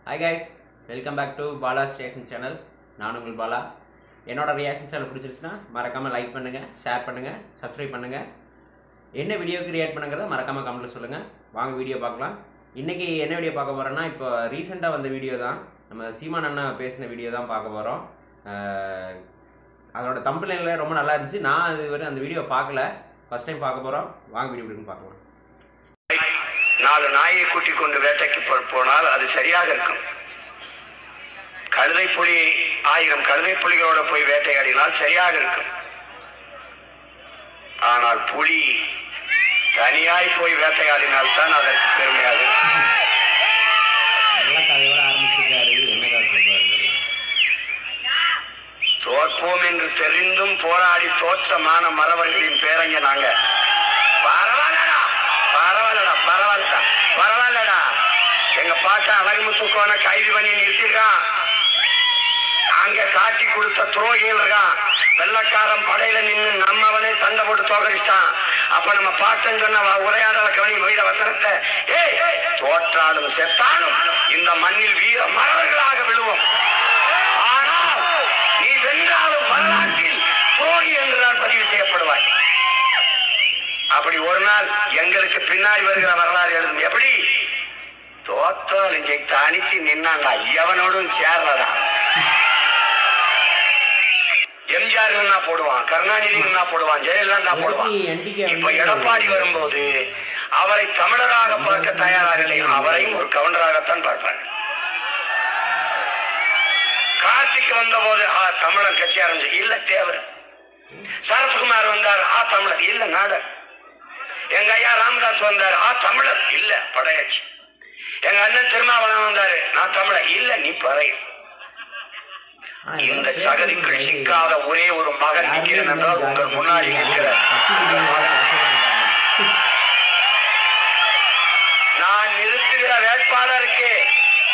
Hi guys, welcome back to Bala's Reaction Channel. நான் உங்கள் பாலா. என்னோட ரியாக்ஷன் சேனல் பிடிச்சிருச்சுன்னா மறக்காமல் லைக் பண்ணுங்கள், ஷேர் பண்ணுங்கள், சப்ஸ்கிரைப் பண்ணுங்கள். என்ன வீடியோ கிரியேட் பண்ணுங்கிறத மறக்காமல் கமெண்ட்டில் சொல்லுங்கள். வாங்க வீடியோ பார்க்கலாம். இன்றைக்கி என்ன வீடியோ பார்க்க போகிறோன்னா, இப்போ ரீசெண்டாக வந்த வீடியோ தான், நம்ம சீமான் அண்ணா பேசின வீடியோ தான் பார்க்க போகிறோம். அதோட தம்புலைனில் ரொம்ப நல்லா இருந்துச்சு. நான் இதுவரை அந்த வீடியோ பார்க்கல, ஃபஸ்ட் டைம் பார்க்க போகிறோம். வாங்க வீடியோ எப்படின்னு பார்க்கலாம். 4 நாயை கூட்டிக் கொண்டு வேட்டைக்கு போனால் அது சரியாக இருக்கும். கழுதை புலி 1000 கழுதை புலிகளோட போய் வேட்டையாடினால் சரியாக இருக்கும். ஆனால் புலி தனியாய் போய் வேட்டையாடினால் தான் அதற்கு பெருமையாக இருக்கும். தோற்போம் என்று தெரிந்தும் போராடி தோற்றமான மறவர்களின் பேரங்க நாங்க. பரவாயில்லடா பரவாயில்லடா, எங்க பாட்ட அழகுமுத்துக்கோன கைது பண்ணி நிறுத்திருக்கான். அங்க காட்டி கொடுத்த துரோகிகள் இருக்கான். வெள்ளக்காரன் படையில நின்று நம்மவனே சண்டை போட்டு தோக்கடிச்சிட்டான். அப்ப நம்ம பாட்டன் சொன்ன உரையாடல கவனி வீர வசனத்தை, தோற்றாலும் செத்தாலும் இந்த மண்ணில் வீர மரவர்களாக விழுவோம். ஆனால் நீ வென்றாலும் வரலாற்றில் துரோகி என்றுதான் பதிவு செய்யப்படுவாய். அப்படி ஒரு நாள் எங்களுக்கு பின்னாடி வருகிற வரலாறு எழுதும். எப்படி தோத்தாலும் ஜெயித்து அணிச்சு நின்னாண்டா, எவனோடும் சேர்றடா. எம்ஜிஆர் போடுவான், கருணாநிதி போடுவான், ஜெயலலிதா போடுவான். இப்ப எடப்பாடி வரும்போது அவரை தமிழராக பார்க்க தயாராக, அவரையும் ஒரு கவுண்டராகத்தான் பார்ப்பார். கார்த்திக் வந்த போது தமிழர் கட்சி ஆரம்பிச்சு, இல்ல தேவர். சரத்குமார் வந்தார், தமிழர் இல்ல நாடர். எங்க ஐயா ராமதாஸ் வந்தார், தமிழர் இல்ல படையாச்சு. எங்க அண்ணன் திருமாவளவன் வந்தாரு, நான் தமிழர் இல்ல நீ படை. இந்த சகதிக்குள் சிக்காத ஒரே ஒரு மகன் நிற்கிறேன் என்றால் உங்கள் முன்னாடி நிற்கிற நான் நிறுத்துகிற வேட்பாளருக்கு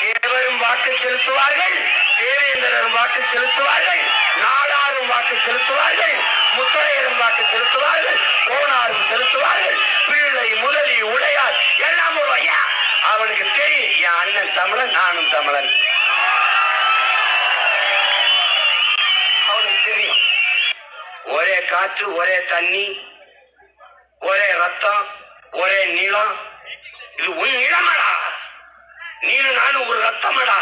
தேவரும் வாக்கு செலுத்துவார்கள், தேவேந்திரரும் வாக்கு செலுத்துவார்கள், நாடாரும் வாக்கு செலுத்துவார்கள், முத்தரையரும் வாக்கு செலுத்துவார்கள், கோணாரும் செலுத்துவார்கள், பிள்ளை முதலி உடையார் எல்லாம் ஒரு ஐயா. அவனுக்கு தெரியும் என் அண்ணன் தமிழன், நானும் தமிழன். அவனுக்கு தெரியும் ஒரே காற்று, ஒரே தண்ணி, ஒரே ரத்தம், ஒரே நிலம். இது உன் நிலமடா, நீனு நானும் ஒரு ரத்தமடா.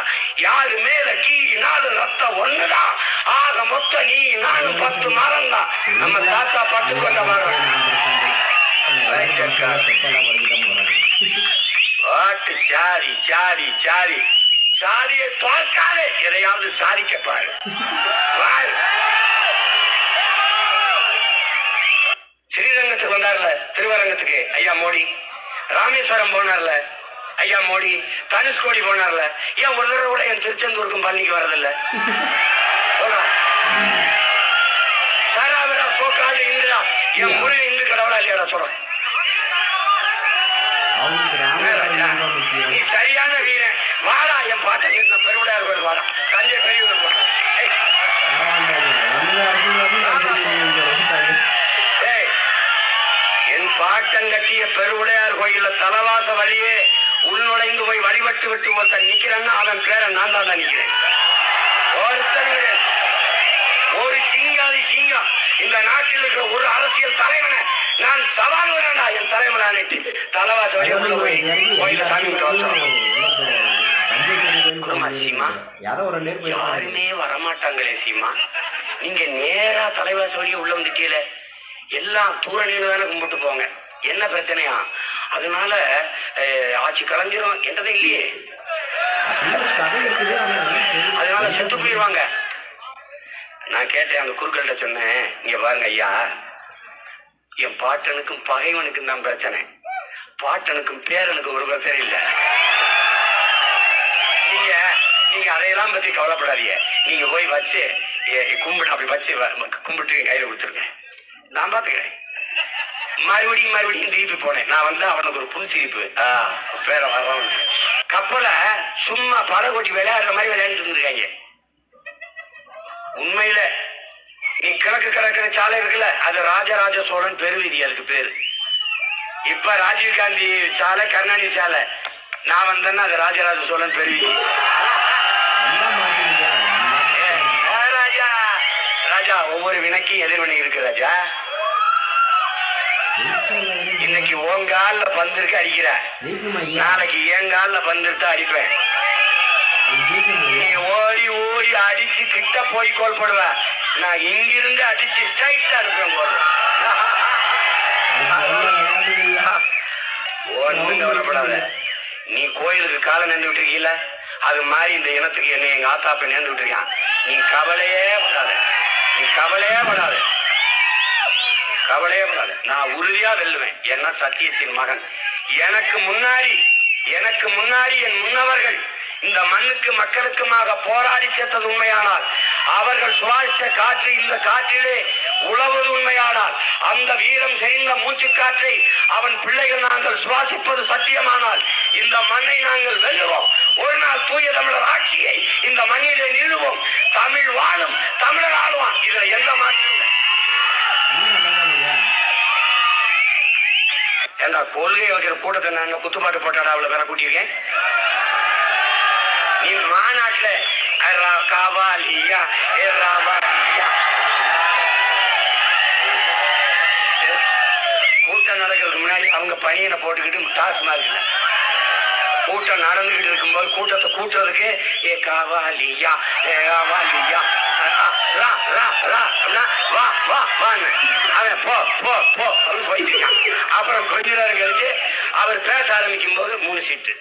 யாரு மேல கீழாலும் ரத்தம் ஒண்ணுதான். ஆக மொத்த நீ நானும் 10 மரம் தான். நம்ம தாத்தா பட்டு கொண்ட மரம். பாட்டு சாதி சாதி சாதி சாதியை தோற்காதே, எதையாவது சாதிக்க பாரு. ஸ்ரீரங்கத்துக்கு வந்தார்ல, திருவரங்கத்துக்கு ஐயா மோடி. ராமேஸ்வரம் போனார்ல ஐயா மோடி. தனுஷ்கோடி போனார்ல. ஏன் ஒரு தடவை கூட என் திருச்செந்தூருக்கும் பழனிக்கு வர்றதில்ல? சாராவிடா சோக்காண்டு இந்துடா, என் முருகன் இந்து கடவுளா இல்லையாடா சொல்றேன். நீ சரியான வீரன், வாடா என் பாட்டை பெருவுடையார் கோயில் வாடா, தஞ்சை பெரியவர் கோயில். என் பாட்டன் கட்டிய பெருவுடையார் கோயில தலவாச வழியே உள்நுழைந்து போய் வழிபட்டு விட்டு ஒருத்தன் நிக்கிறேன்னா அவன் பேரை நான் தான் நிக்கிறேன். ஒருத்தன் ஒரு சிங்காதி சிங்கம் இந்த நாட்டில் இருக்கிற ஒரு அரசியல் தலைவனை நான் சவால் விடா, என் தலைவனானிட்டு தலவாச வழியா உள்ள போய் கோயில சாமி சீமா. யாருமே வரமாட்டாங்களே சீமா, நீங்க நேரா தலைவாச வழியா உள்ள வந்துட்டீல, எல்லாம் தூரணியில தானே கும்பிட்டு போங்க. என்ன பிரச்சனையா? அதனால ஆட்சி கலைஞ்சிரும் என்றதே இல்லையே, அதனால செத்து போயிடுவாங்க. நான் கேட்டேன், அந்த குறுக்கள்கிட்ட சொன்னேன், இங்க பாருங்க ஐயா, என் பாட்டனுக்கும் பகைவனுக்கும் தான் பிரச்சனை, பாட்டனுக்கும் பேரனுக்கும் ஒரு பிரச்சனை இல்லை. நீங்க அதையெல்லாம் பத்தி கவலைப்படாதீங்க. நீங்க போய் வச்சு கும்பிட்டு, அப்படி வச்சு கும்பிட்டு கையில கொடுத்துருங்க, நான் பாத்துக்கிறேன். மறுபடியும் திருப்பி போனேன். நான் வந்து அவனுக்கு ஒரு புன்சிரிப்பு, பேர வரவன் கப்பலை சும்மா படகோட்டி விளையாடுற மாதிரி விளையாண்டு இருந்திருக்காங்க. உண்மையில நீ கிழக்கு கிடக்கிற சாலை இருக்குல்ல, அது ராஜராஜ சோழன் பெருவீதி, அதுக்கு பேரு. இப்ப ராஜீவ் காந்தி சாலை, கருணாநிதி சாலை. நான் வந்தேன்னா அது ராஜராஜ சோழன் பெருவி. ராஜா ராஜா ஒவ்வொரு வினைக்கும் எதிர்வினை இருக்கு ராஜா. இன்னைக்கு உன் கால்ல பந்திருக்கு அடிக்கிற, நாளைக்கு என் கால்ல பந்திருத்தா அடிப்பேன். நீ ஓடி ஓடி அடிச்சு கிட்ட போய் கோல் போடுவ, நான் இங்கிருந்து அடிச்சு ஸ்ட்ரைட்டா இருப்பேன் கோல். ஒண்ணும் கவலைப்படாத. நீ கோயிலுக்கு காலை நேர்ந்து விட்டுருக்கீல, அது மாதிரி இந்த இனத்துக்கு என்னை எங்க ஆத்தாப்ப நேர்ந்து விட்டுருக்கான். நீ கவலையே படாத, நீ கவலையே படாத, கவலையே படாத. நான் உறுதியா வெல்லுவேன். என்ன சத்தியத்தின் மகன். எனக்கு முன்னாடி என் முன்னவர்கள் இந்த மண்ணுக்கு மக்களுக்குமாக போராடி செத்தது உண்மையானால், அவர்கள் சுவாசித்த காற்று இந்த காற்றிலே உழவது உண்மையானால், அந்த வீரம் செறிந்த மூச்சு காற்றை அவன் பிள்ளைகள் நாங்கள் சுவாசிப்பது சத்தியமானால், இந்த மண்ணை நாங்கள் வெல்லுவோம். ஒரு நாள் தூய தமிழர் ஆட்சியை இந்த மண்ணிலே நிறுவோம். தமிழ் வாழும், தமிழர் ஆளுவான். இதுல எந்த மாற்றம் இல்லை. ஏண்டா கொள்கை வைக்கிற கூட்டத்தை நான் குத்துப்பாட்டு போட்டாடா அவளை வேற கூட்டியிருக்கேன். நீ மாநாட்டுல காவாலியா கூட்டம் நடக்கிறதுக்கு முன்னாடி அவங்க பணியனை போட்டுக்கிட்டு டாஸ்மார்க்ல கூட்டம் நடந்துகிட்டு இருக்கும்போது கூட்டத்தை கூட்டுறதுக்கு ஏ காவாலியா காவாலியா அவன் போ போ போ அப்படின்னு போயிட்டு இருக்கான். அப்புறம் கொஞ்ச நேரம் கழிச்சு அவர் பேச ஆரம்பிக்கும் போது 3 சீட்டு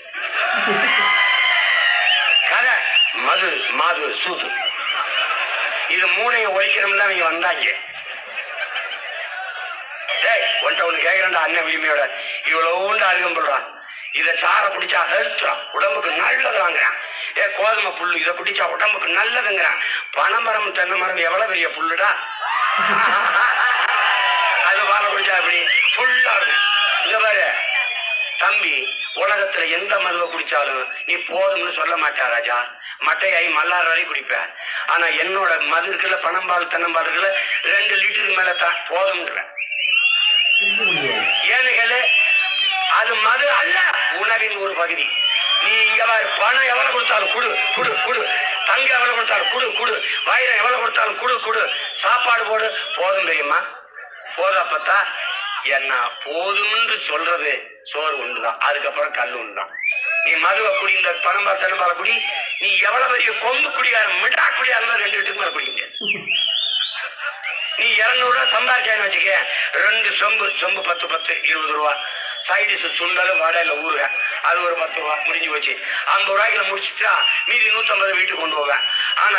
கதை மது மாது சூது இது 3ஐயும் ஒழிக்கிறோம்னு தான் இவங்க வந்தாங்க. ஒன்று கேட்கிறேன்டா அண்ணன் விளிமையோட இவ்வளவு அருகம் சொல்றான். இதை சார குடிச்சா ஹெல்த்றான், உடம்புக்கு நல்லதுங்கிறான். கோதுமை புல்லு இதை குடிச்சா உடம்புக்கு நல்லதுங்கிறான். பனைமரம் தென்னை மரம் எவ்வளவு பெரிய புல்லுடா, அது பாலை குடிச்சா அப்படி ஃபுல்லா இருக்கும். இங்க பாரு தம்பி, உலகத்துல எந்த மதுவை குடிச்சாலும் நீ போதும்னு சொல்ல மாட்டா ராஜா. மட்டையாயி மல்லார் வரை குடிப்ப. ஆனா என்னோட மது இருக்குல்ல, பனம்பால் தென்னம்பால் இருக்குல்ல, 2 லிட்டருக்கு மேல தான் போதும்ன்ற. ஏன்னு கேளு, அது மது அல்ல, உணவின் ஒரு பகுதி. நீ இங்க பணம் எவ்வளவு கொடுத்தாலும் குடு குடு குடு, தங்க எவ்வளவு கொடுத்தாலும் குடு குடு, வைரம் எவ்வளவு கொடுத்தாலும் குடு குடு, சாப்பாடு போடு, போதும் தெரியுமா, போதும். அப்பத்தா என்ன போதும்னு சொல்றது சோறு ஒண்ணுதான், அதுக்கப்புறம் கல் ஒண்ணுதான். நீ மதுவை குடி, இந்த பணம்பா தென்னம்பால குடி, நீ எவ்வளவு பெரிய கொம்பு குடியாரு மிடா குடியா இருந்தா 2 லிட்டருக்கு மேல குடிக்க முடியாது. நீ 200 ரூபா சம்பாதிச்சான்னு வச்சுக்க, 2 சொம்பு 10 10 20 ரூபா. சைடிஸ் சுண்டலும் வடையில ஊருக, அது ஒரு 10 ரூபா, முடிஞ்சு போச்சு. 50 ரூபாய்க்குல முடிச்சுட்டா மீதி 150 வீட்டுக்கு கொண்டு போவேன். ஆனா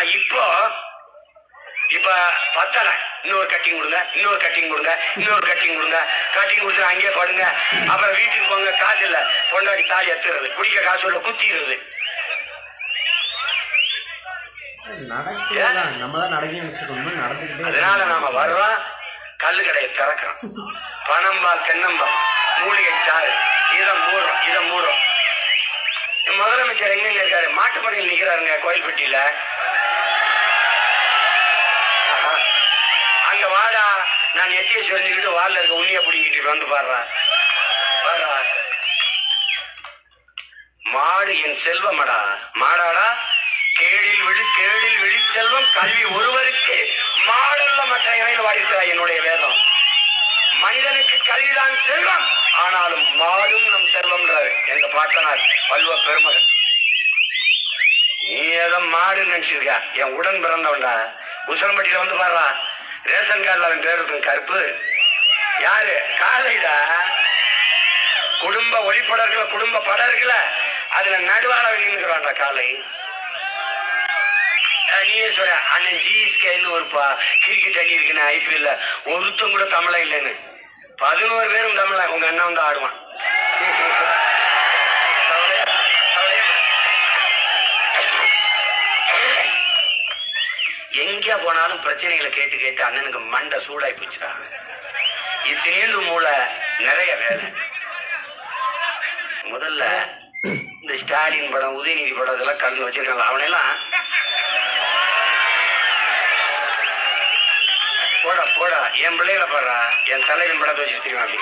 இப்ப பத்தலை, இன்னொரு கட்டிங் கொடுங்க, இன்னொரு கட்டிங் கொடுங்க, இன்னொரு கட்டிங் கொடுங்க, கட்டிங் கொடுத்து அங்கேயே படுங்க. அப்புறம் வீட்டுக்கு போங்க, காசு இல்ல, பொண்டாடி தாலி எத்துறது, குடிக்க காசு இல்ல, குத்திடுறது. அதனால நாம வர்றோம், கல்லு கடையை திறக்கிறோம், பனம்பால் தென்னம்பால் மூலிகை சாறு இதை மூடுறோம். முதலமைச்சர் எங்க இருக்காரு? மாட்டுப்படையில் நிக்கிறாருங்க கோயில்பட்டியில. அங்க வாடா, நான் எத்திய சொல்லிக்கிட்டு வாழ இருக்க உண்ணிய பிடிங்கிட்டு வந்து பாடுறா. மாடு என் செல்வமடா, மாடாடா கேடில் விழி செல்வம் கல்வி ஒருவருக்கு மாடல்ல மற்ற இறையில் வாடிக்கிறார் என்னுடைய வேதம். மனிதனுக்கு கல்விதான் செல்வம், ஆனாலும் மாடும் நம் செல்வம்ன்றாரு எங்க பாட்டனார் வள்ளுவ பெருமகன். நீ ஏதோ மாடு நினைச்சிருக்க, என் உடன் பிறந்தவன்டா. உசலம்பட்டியில வந்து பாடுறா, ரேஷன் கார்டுல அவன் பேர் இருக்கும் கருப்பு. யாரு? காலைடா. குடும்ப ஒளிப்படம் குடும்ப படம் இருக்குல்ல, அதுல நடுவாள நின்றுக்கிறான்டா காலை. நீயே சொல்ற அண்ணன் ஜிஎஸ்கேன்னு ஒரு கிரிக்கெட் அணி இருக்குன்னு ஐபிஎல்ல ஒருத்தம் கூட தமிழா இல்லைன்னு 11 பேரும் தமிழா. உங்க அண்ணன் வந்து ஆடுவான். எங்க போனாலும் பிரச்சனைகளை கேட்டு அண்ணனுக்கு மண்டை சூடாய் போச்சுடா. இத்தனையும் மூளை நிறைய வேலை. முதல்ல இந்த ஸ்டாலின் படம், உதயநிதி படம் இதெல்லாம் கலந்து வச்சிருக்காங்க. அவனெல்லாம் போடா என் பிள்ளைகளை பாடுறா, என் தலைவன் படத்தை வச்சு தெரியுமா? அப்படி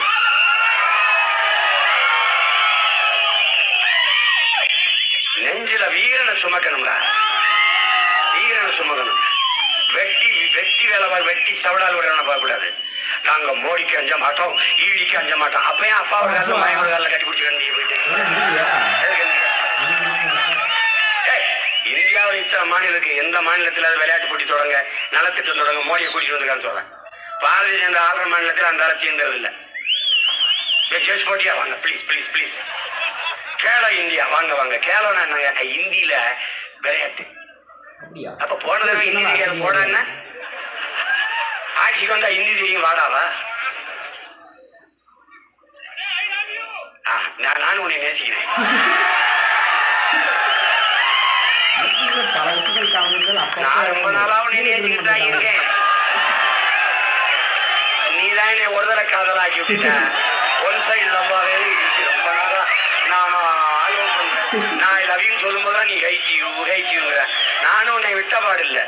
நெஞ்சில வீரனை சுமக்கணும்டா, வீரனை சுமக்கணும். வெட்டி வெட்டி வேலை வெட்டி சவடால் விடணும் பார்க்க கூடாது. நாங்க மோடிக்கு அஞ்ச மாட்டோம், ஈடிக்கு அஞ்ச மாட்டோம். அப்பயும் அப்பாவோட காலில் மாயோட காலில் கட்டி பிடிச்சி போயிட்டு இந்தியாவில் இத்தனை மாநிலம் இருக்கு. எந்த மாநிலத்தில் அது விளையாட்டு போட்டி தொடங்க, நலத்திட்டம் தொடங்க மோடியை கூட்டிட்டு வந்திருக்கான்னு சொல்றேன். பாரதிய ஜனதா ஆளுநர் மாநிலத்தில் அந்த அரசு இருந்தது இல்லை. ஜெஸ் போட்டியா வாங்க please please please. Khelo India வாங்க வாங்க. கேலோனா என்னங்க? இந்தியில விளையாட்டு. அப்ப போன தடவை இந்தி தெரியாது போட என்ன? ஆட்சிக்கு வந்தா இந்தி தெரியும் வாடாவா? நானும் உன்னை நேசிக்கிறேன். நான் ரொம்ப நாளா உன்னை நேசிக்கிட்டு தான் இருக்கேன். நீதான் என்னை ஒரு தடவை காதலாக்கி விட்ட. ஒன் சைடு லவ்வாவே இருக்கு. ரொம்ப நாளா நான் லவ்யூன்னு சொல்லும் போதுதான் நீ ஹைட்டியூங்கிற. நானும் உன்னை விட்ட பாடில்லை.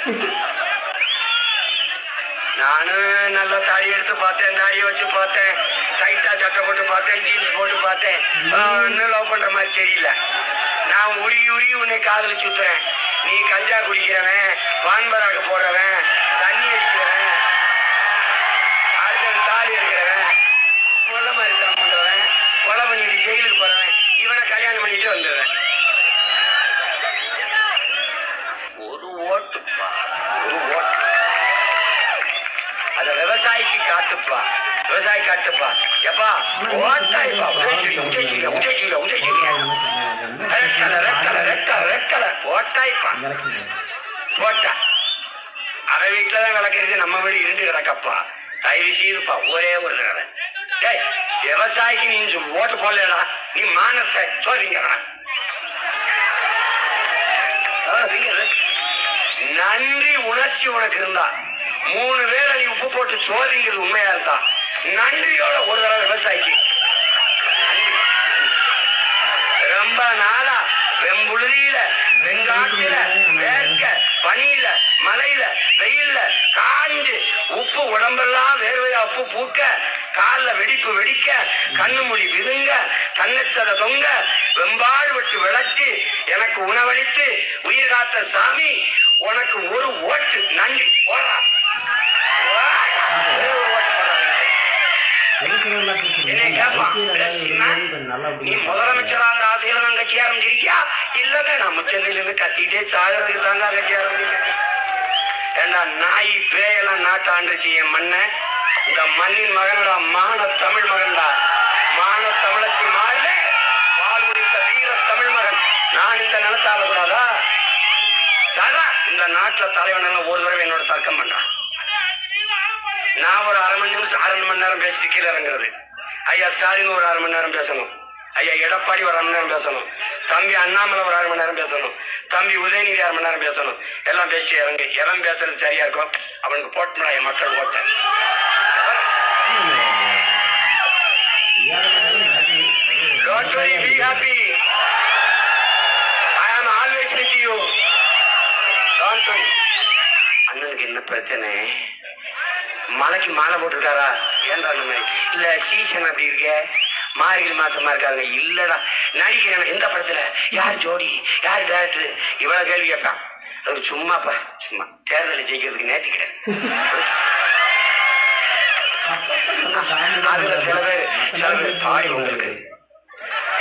நானும் நல்ல தாடி எடுத்து பார்த்தேன், தாடியை வச்சு பார்த்தேன், டைட்டா சட்டை போட்டு பார்த்தேன், ஜீன்ஸ் போட்டு பார்த்தேன். இன்னும் லவ் பண்ற மாதிரி தெரியல. நான் உருகி உருகி உன்னை காதல் சுத்துறேன். நீ கஞ்சா குடிக்கிறவன், வான்பராக போறவன், தண்ணி அடிக்கிறவன், அடுத்த தாலி எடுக்கிறவன், கொலை மாதிரி தரம் பண்றவன், கொலை பண்ணிட்டு ஜெயிலுக்கு போறவன், இவனை கல்யாணம் பண்ணிட்டு வந்துடுவேன். ஒரு ஓட்டுப்பா, ஒரு ஓட்டு. அத விவசாயிக்கு காட்டுப்பா, விவசாயி காட்டுப்பா. எப்பா ஓட்டாய்ப்பா, உதய்ச்சிங்க உதய்ச்சிங்க உதய்ச்சிங்க உதய்ச்சிங்க. ரெட்டலை ரெட்டலை ரெட்டலை ரெட்டலை ஓட்டாய்ப்பா போட்டா. அவன் வீட்டுலதான் கிடக்கிறது, நம்ம வீடு இருந்து கிடக்கப்பா. தயவு செய்துப்பா ஒரே ஒரு தடவை. டேய் விவசாயிக்கு நீ ஓட்டு போடலடா, நீ மானச சோதிங்கடா. நன்றி உணர்ச்சி உனக்கு இருந்தா 3 வேளை நீ உப்பு போட்டு சோதிங்கிறது உண்மையா இருந்தா நன்றியோட ஒரு தடவை விவசாயிக்கு ரொம்ப நாளா வெம்புழுதியில, வெங்காட்டில, வேர்க்க, பனியில, மலையில, வெயில்ல காஞ்சு உப்பு உடம்பெல்லாம் வேர்வையா உப்பு பூக்க, கால்ல வெடிப்பு வெடிக்க, கண்ணு மொழி விதுங்க, கண்ணச்சத தொங்க, வெம்பாடு விட்டு விளைச்சு எனக்கு உணவளித்து உயிர் காத்த சாமி உனக்கு ஒரு ஓட்டு நன்றி போடுறா. என்னை கேட்பான், நீ முதலமைச்சராக ஆசையில நான் கட்சி ஆரம்பிச்சிருக்கியா? இல்லங்க, நான் முச்சந்தில இருந்து கத்திட்டே சாகிறதுக்கு தாங்க கட்சி ஆரம்பிச்சிருக்கேன். ஏண்டா நாய் பேயெல்லாம் நாட்டாண்டுச்சு என் மண்ணை. இந்த மண்ணின் மகனடா, மான தமிழ் மகன்டா, மான தமிழச்சி மாறல பால் குடித்த வீர தமிழ் மகன். நான் இந்த நிலத்தை ஆளக்கூடாதா? சதா இந்த நாட்டுல தலைவன் ஒரு தடவை என்னோட தர்க்கம் பண்றான். நான் ஒரு 1/2 மணி நேரம் பேசிட்டு கீழே இறங்குறது. ஐயா ஸ்டாலின் ஒரு 1/2 மணி நேரம் பேசணும், ஐயா எடப்பாடி ஒரு 1/2 மணி நேரம் பேசணும், தம்பி அண்ணாமலை ஒரு 1/2 மணி நேரம் பேசணும், தம்பி உதயநிதி 1/2 மணி நேரம் பேசணும். எல்லாம் பேசிட்டு இறங்கு. எவன் பேசுறது சரியா இருக்கும் அவனுக்கு போட்டா என் மக்கள் ஓட்டேன். Don't worry, be happy. I am always with you. Don't worry. அண்ணனுக்கு என்ன பிரச்சனை? மலைக்கு மாலை போட்டிருக்காரா? ஏன்டா அந்த மாதிரி இல்ல சீசன் அப்படி இருக்க, மார்கழி மாசமா இருக்காங்க. இல்லடா நடிக்கிறேன். எந்த படத்துல யார் ஜோடி, யார் டேரக்டர், இவ்வளவு கேள்வி கேட்பான். அது சும்மாப்பா, சும்மா தேர்தலில் ஜெயிக்கிறதுக்கு நேர்த்திக்கிறேன். அதுல சில பேர் தாடி உங்களுக்கு,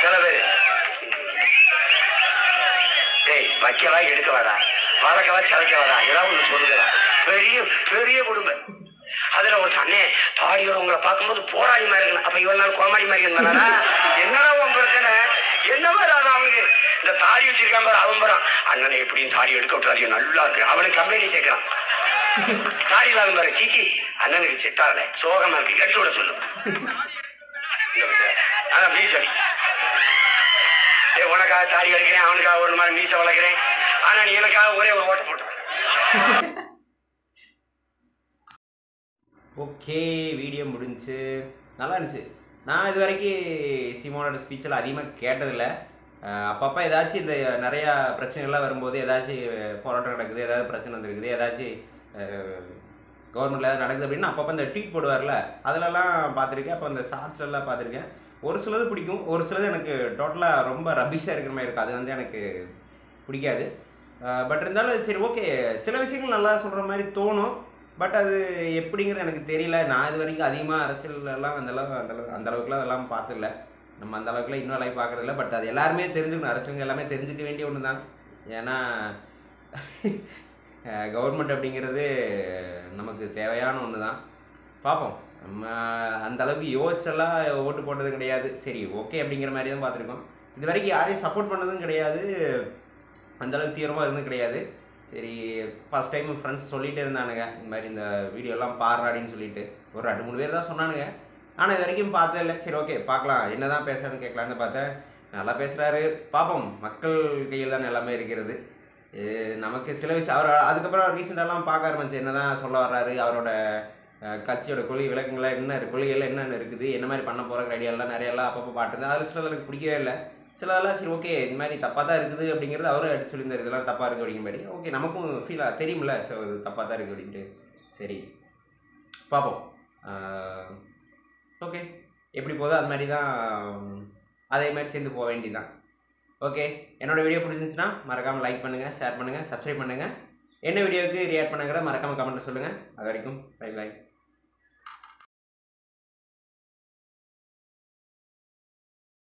சில பேர் டேய் வைக்கவா எடுக்க வாடா, வளர்க்கவா சளைக்க வாடா, ஏதாவது ஒண்ணு சொல்லுங்கடா. பெரிய பெரிய குடும்பம். அதுல ஒரு அண்ணே தாடியோட உங்களை பார்க்கும்போது போராடி மாதிரி இருக்கணும். அப்ப இவ்வளவு நாள் கோமாடி மாதிரி இருந்தானா? என்னடா உன் பிரச்சனை? என்ன மாதிரி அவனுக்கு இந்த தாடி வச்சிருக்கான் பாரு, அவன் பாரு அண்ணனை எப்படியும் தாடி எடுக்க விட்டுறாரு, நல்லா இருக்கு. அவனுக்கு கம்பெனி சேர்க்கிறான். தாடி இல்லாத பாரு, சீச்சி அண்ணனுக்கு செட்டாகல, சோகமா இருக்கு, எட்டு விட சொல்லு. ஆனா மீசடி உனக்காக தாடி அடிக்கிறேன், அவனுக்காக ஒரு மாதிரி மீச வளர்க்கிறேன். ஆனா நீ எனக்காக ஒரே ஒரு ஓட்ட போட்டு. ஓகே, வீடியோ முடிஞ்சு நல்லா இருந்துச்சு. நான் இது வரைக்கும் சீமானோட ஸ்பீச்செல்லாம் அதிகமாக கேட்டதில்லை. அப்பப்போ ஏதாச்சும் இந்த நிறையா பிரச்சனைகள்லாம் வரும்போது, ஏதாச்சும் போராட்டம் நடக்குது, ஏதாவது பிரச்சனை வந்துருக்குது, ஏதாச்சும் கவர்மெண்ட்டில் ஏதாவது நடக்குது அப்படின்னு அப்பப்போ இந்த ட்வீட் போடுவார்ல, அதிலலாம் பார்த்துருக்கேன். அப்போ அந்த ஷார்ட்ஸ்லாம் பார்த்துருக்கேன். ஒரு சிலது பிடிக்கும், ஒரு சிலது எனக்கு டோட்டலாக ரொம்ப ரபிஷாக இருக்கிற மாதிரி இருக்கும். அது வந்து எனக்கு பிடிக்காது. பட் இருந்தாலும் சரி ஓகே, சில விஷயங்கள் நல்லா சொல்கிற மாதிரி தோணும். பட் அது எப்படிங்கிறது எனக்கு தெரியல. நான் இது வரைக்கும் அதிகமாக அரசியல்லாம் அந்த அளவுக்குலாம் அதெல்லாம் பார்த்ததில்ல. நம்ம அந்த அளவுக்குலாம் இன்னும் லைவ் பார்க்குறதில்ல. பட் அது எல்லாருமே தெரிஞ்சுக்கணும், அரசியலுங்க எல்லாமே தெரிஞ்சுக்க வேண்டிய ஒன்று தான். ஏன்னா கவர்மெண்ட் அப்படிங்கிறது நமக்கு தேவையான ஒன்று தான். பார்ப்போம். நம்ம அந்த அளவுக்கு யோசிச்செல்லாம் ஓட்டு போட்டது கிடையாது. சரி ஓகே அப்படிங்கிற மாதிரி தான் பார்த்துருக்கோம். இது வரைக்கும் யாரையும் சப்போர்ட் பண்ணதும் கிடையாது, அந்தளவுக்கு தீவிரமாக இருந்தும் கிடையாது. சரி ஃபஸ்ட் டைம் ஃப்ரெண்ட்ஸ் சொல்லிகிட்டே இருந்தானுங்க இந்த மாதிரி இந்த வீடியோலாம் பாடுறாடின்னு சொல்லிட்டு. ஒரு 2-3 பேர் தான் சொன்னானுங்க. ஆனால் இது வரைக்கும் பார்த்ததே இல்லை. சரி ஓகே பார்க்கலாம், என்ன தான் பேசுகிறான்னு கேட்கலான்னு பார்த்தேன். நல்லா பேசுகிறாரு, பார்ப்போம். மக்கள் கையில் தான் எல்லாமே இருக்கிறது. நமக்கு சில விஷயம் அவர் அதுக்கப்புறம் ரீசெண்டாலாம் பார்க்க ஆரம்பிச்சு என்ன தான் சொல்ல வர்றாரு, அவரோட கட்சியோட கொள்கை விளக்கங்கள்லாம் என்ன கொள்கைகள் என்னென்ன இருக்குது, என்ன மாதிரி பண்ண போகிற ஐடியாலாம் நிறையெல்லாம் அப்பப்போ பாட்டுருந்தேன். அதில் சிலது எனக்கு பிடிக்கவே இல்லை. சிலதெல்லாம் சரி ஓகே இந்த மாதிரி தப்பாக தான் இருக்குது அப்படிங்கிறது அவரும் எடுத்து சொல்லியிருந்தார், இதெல்லாம் தப்பாக இருக்குது அப்படிங்கிற மாதிரி. ஓகே நமக்கும் ஃபீலாக தெரியுமில்ல, ஸோ இது தப்பாக தான் இருக்குது அப்படின்ட்டு. சரி பார்ப்போம். ஓகே எப்படி போதோ அது மாதிரி தான், அதே மாதிரி சேர்ந்து போக வேண்டியதுதான். ஓகே, என்னோடய வீடியோ பிடிச்சிருந்துச்சுன்னா மறக்காமல் லைக் பண்ணுங்கள், ஷேர் பண்ணுங்கள், சப்ஸ்கிரைப் பண்ணுங்கள். என்ன வீடியோவுக்கு ரியாக்ட் பண்ணுங்கிறத மறக்காமல் கமெண்ட்டில் சொல்லுங்கள். அது வரைக்கும் பை பாய்.